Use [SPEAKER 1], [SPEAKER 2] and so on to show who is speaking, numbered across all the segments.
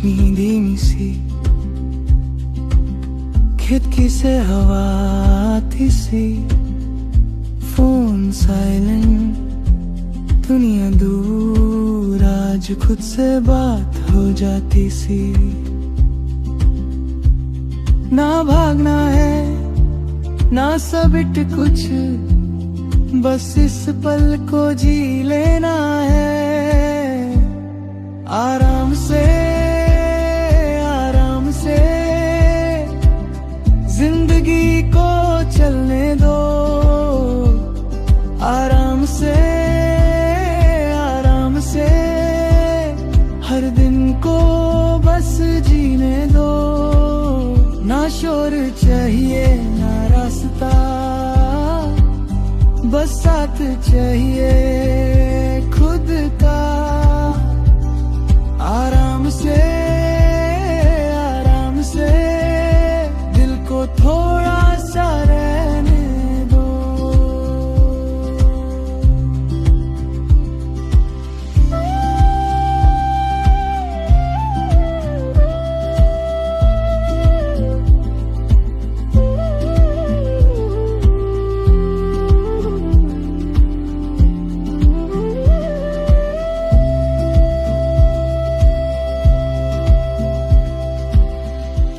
[SPEAKER 1] रोशनी धीमी सी, खिड़की से हवा आती सी, फोन साइलेंट, दुनिया दूर, आज खुद से बात हो जाती सी। ना भागना है ना सबिट कुछ, बस इस पल को जी लेना है। आराम से आराम से जिंदगी को चलने दो, आराम से आराम से हर दिन को बस जीने दो। ना शोर चाहिए ना रास्ता, बस साथ चाहिए खुद का। आराम से दिल को थोड़ा सा रहने दो।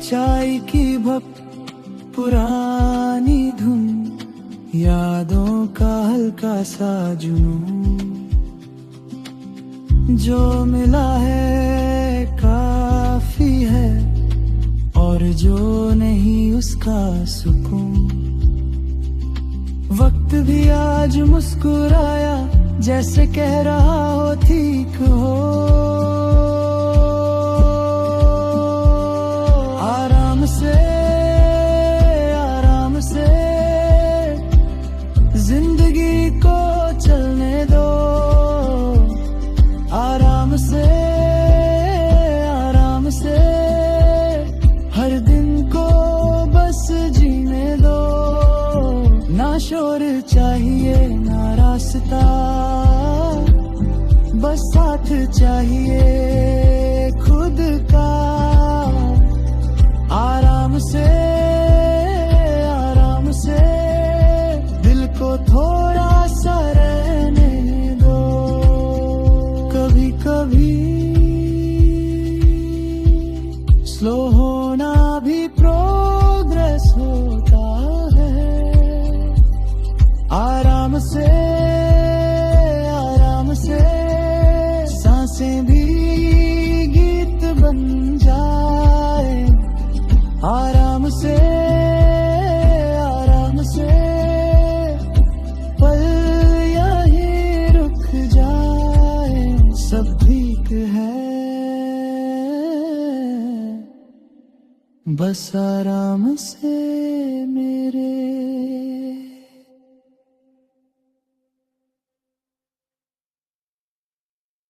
[SPEAKER 1] चाय की भप पुरानी धुन, यादों का हल्का सा जुनून, जो मिला है काफी है और जो नहीं उसका सुकून। वक्त भी आज मुस्कुराया, जैसे कह रहा हो ठीक हो। आराम से जिंदगी को चलने दो। आराम से हर दिन को बस जीने दो। ना शोर चाहिए ना रास्ता, बस साथ चाहिए खुद का। आराम से दिल को थोड़ा सा रहने दो। कभी कभी स्लो होना भी प्रोग्रेस होता है। आराम से सांसें भी गीत बन जाए। आराम से पल यहीं रुक जाए, सब ठीक है, बस आराम से मेरे